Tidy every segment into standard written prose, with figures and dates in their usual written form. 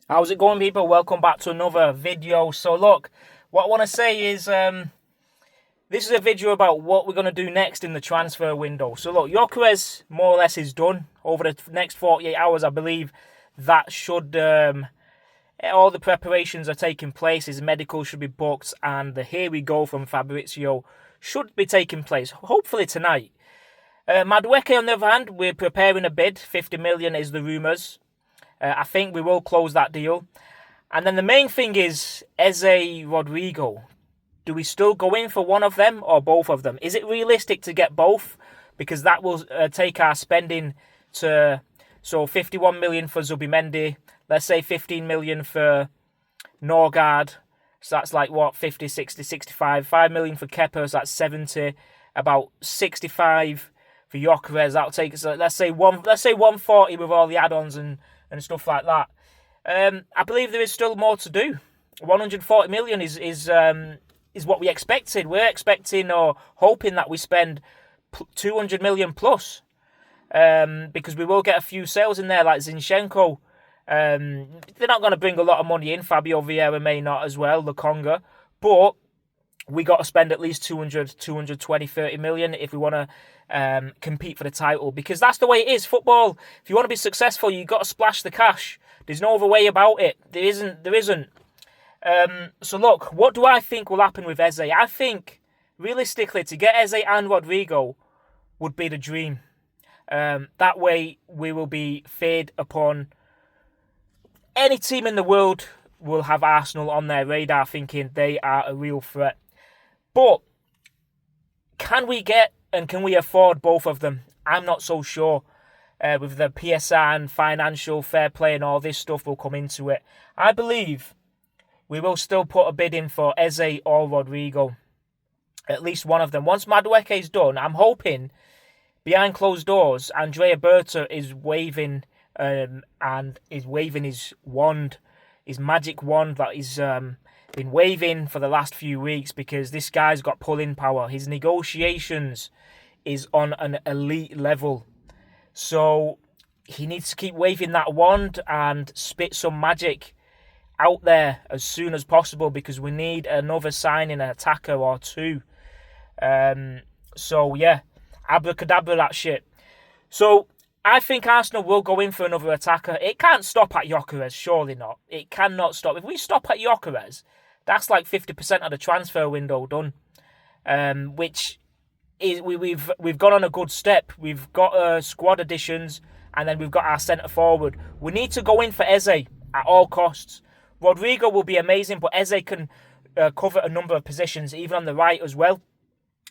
How's it going, people? Welcome back to another video. So look, what I want to say is this is a video about what we're going to do next in the transfer window. So look, Gyökeres more or less is done. Over the next 48 hours, I believe that should all the preparations are taking place. His medical should be booked, and the here we go from Fabrizio should be taking place, hopefully tonight. Madueke, on the other hand, we're preparing a bid. 50 million is the rumours. I think we will close that deal. And then the main thing is Eze Rodrygo. Do we still go in for one of them or both of them? Is it realistic to get both? Because that will take our spending to 51 million for Zubimendi. Let's say 15 million for Norgard. So that's like what, 50, 60, 65. 5 million for Kepa, so that's 70. About 65 for Gyökeres. That'll take us, let's say 140 with all the add-ons and stuff like that. I believe there is still more to do. 140 million is what we expected. We're expecting or hoping that we spend 200 million plus, because we will get a few sales in there like Zinchenko. They're not going to bring a lot of money in. Fabio Vieira may not as well, the Conga, but we got to spend at least 220, 30 million if we want to compete for the title, because that's the way it is. Football, if you want to be successful, you've got to splash the cash. There's no other way about it. There isn't. So look, what do I think will happen with Eze? I think, realistically, to get Eze and Rodrygo would be the dream. That way, we will be fed upon. Any team in the world will have Arsenal on their radar thinking they are a real threat. But can we get and can we afford both of them? I'm not so sure. With the PSR and financial fair play and all this stuff will come into it. I believe we will still put a bid in for Eze or Rodrygo. At least one of them. Once Madueke is done, I'm hoping behind closed doors, Andrea Berta is waving his wand, his magic wand that he's been waving for the last few weeks, because this guy's got pulling power. His negotiations is on an elite level. So he needs to keep waving that wand and spit some magic out there as soon as possible, because we need another signing, an attacker or two. So yeah, abracadabra that shit. So I think Arsenal will go in for another attacker. It can't stop at Gyökeres, surely not. It cannot stop. If we stop at Gyökeres, that's like 50% of the transfer window done. Which is we've gone on a good step. We've got squad additions, and then we've got our centre forward. We need to go in for Eze at all costs. Rodrygo will be amazing, but Eze can cover a number of positions, even on the right as well.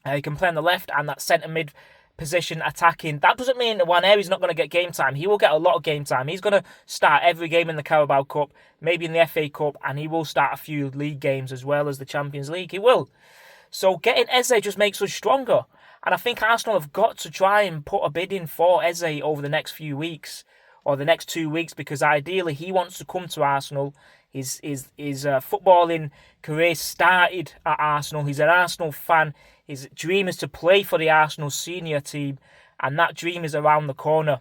He can play on the left and that centre mid position attacking. That doesn't mean that Nwaneri's not going to get game time. He will get a lot of game time. He's going to start every game in the Carabao Cup, maybe in the FA Cup, and he will start a few league games as well as the Champions League. He will. So getting Eze just makes us stronger. And I think Arsenal have got to try and put a bid in for Eze over the next few weeks, or the next 2 weeks, because ideally he wants to come to Arsenal. His footballing career started at Arsenal. He's an Arsenal fan. His dream is to play for the Arsenal senior team, and that dream is around the corner.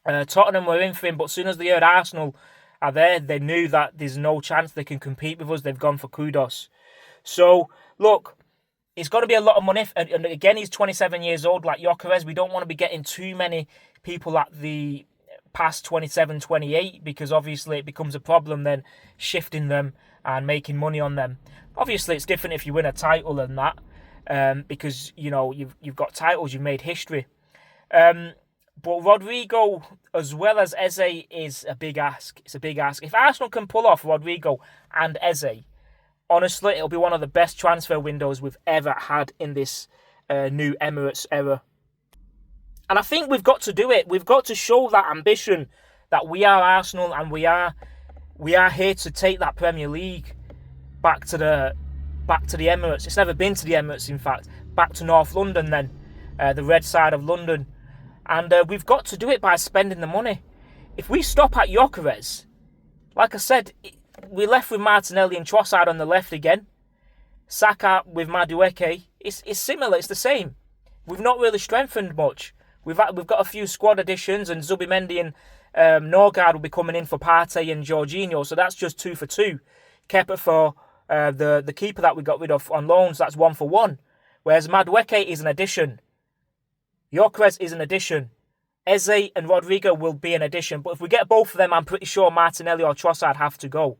Tottenham were in for him, but as soon as they heard Arsenal are there, they knew that there's no chance they can compete with us. They've gone for kudos. So, look, it's got to be a lot of money. And again, he's 27 years old, like Gyökeres. We don't want to be getting too many people at the past 27, 28, because obviously it becomes a problem then shifting them and making money on them. Obviously, it's different if you win a title than that, because you know you've got titles, you've made history. But Rodrygo, as well as Eze, is a big ask. It's a big ask. If Arsenal can pull off Rodrygo and Eze, honestly, it'll be one of the best transfer windows we've ever had in this new Emirates era. And I think we've got to do it. We've got to show that ambition that we are Arsenal, and we are here to take that Premier League back to the Emirates. It's never been to the Emirates, in fact. Back to North London then, the red side of London. And we've got to do it by spending the money. If we stop at Gyökeres, like I said, we're left with Martinelli and Trossard on the left again. Saka with Madueke. It's similar, it's the same. We've not really strengthened much. We've got a few squad additions, and Zubimendi Norgard will be coming in for Partey and Jorginho, so that's just 2 for 2. Kepa for the keeper that we got rid of on loans, that's 1 for 1. Whereas Madueke is an addition. Gyökeres is an addition. Eze and Rodrygo will be an addition. But if we get both of them, I'm pretty sure Martinelli or Trossard have to go.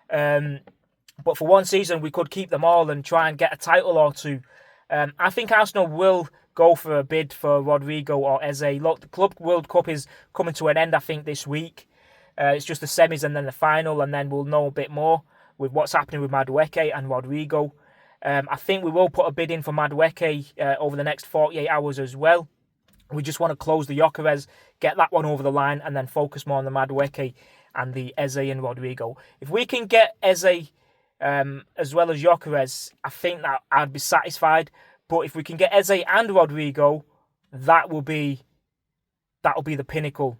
But for one season, we could keep them all and try and get a title or two. I think Arsenal will go for a bid for Rodrygo or Eze. Look, the Club World Cup is coming to an end, I think, this week. It's just the semis and then the final, and then we'll know a bit more with what's happening with Madueke and Rodrygo. I think we will put a bid in for Madueke over the next 48 hours as well. We just want to close the Gyökeres, get that one over the line, and then focus more on the Madueke and the Eze and Rodrygo. If we can get Eze as well as Gyökeres, I think that I'd be satisfied. But if we can get Eze and Rodrygo, that will be the pinnacle.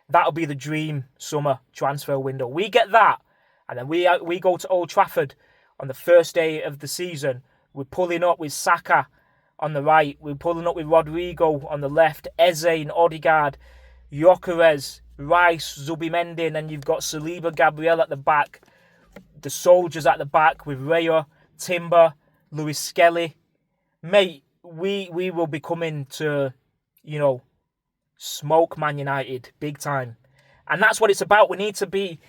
That'll be the dream summer transfer window. We get that, and then we go to Old Trafford on the first day of the season. We're pulling up with Saka on the right. We're pulling up with Rodrygo on the left. Eze and Odegaard, Gyökeres, Rice, Zubimendi, and then you've got Saliba, Gabriel at the back. The soldiers at the back with Raya, Timber, Lewis Skelly. Mate, we will be coming to, smoke Man United big time. And that's what it's about. We need to be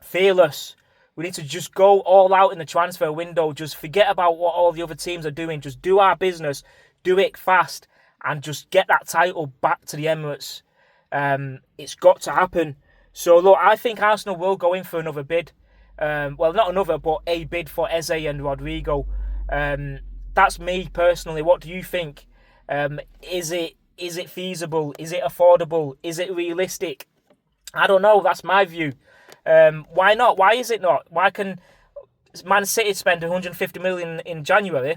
fearless. We need to just go all out in the transfer window. Just forget about what all the other teams are doing. Just do our business, do it fast, and just get that title back to the Emirates. It's got to happen. So, look, I think Arsenal will go in for another bid. Well, not another, but a bid for Eze and Rodrygo. That's me personally. What do you think? Is it feasible? Is it affordable? Is it realistic? I don't know. That's my view. Why not? Why is it not? Why can Man City spend 150 million in January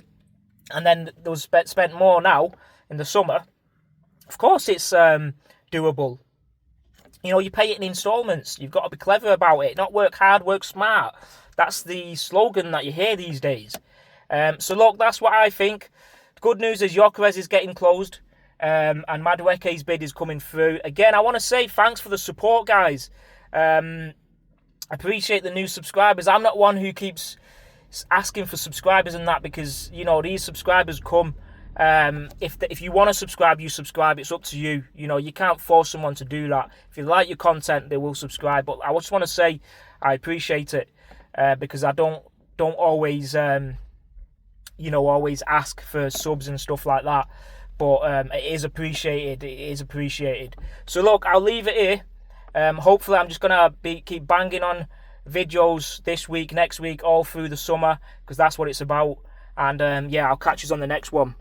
and then they'll spend more now in the summer? Of course it's doable. You pay it in installments. You've got to be clever about it. Not work hard, work smart. That's the slogan that you hear these days. So look, that's what I think. The good news is Gyökeres is getting closed. And Madueke's bid is coming through. Again, I want to say thanks for the support, guys. I appreciate the new subscribers. I'm not one who keeps asking for subscribers and that because, these subscribers come. If you want to subscribe, you subscribe. It's up to you. You can't force someone to do that. If you like your content, they will subscribe. But I just want to say I appreciate it because I don't always, always ask for subs and stuff like that. But it is appreciated. It is appreciated. So look, I'll leave it here. Hopefully, I'm just gonna keep banging on videos this week, next week, all through the summer because that's what it's about. And I'll catch you on the next one.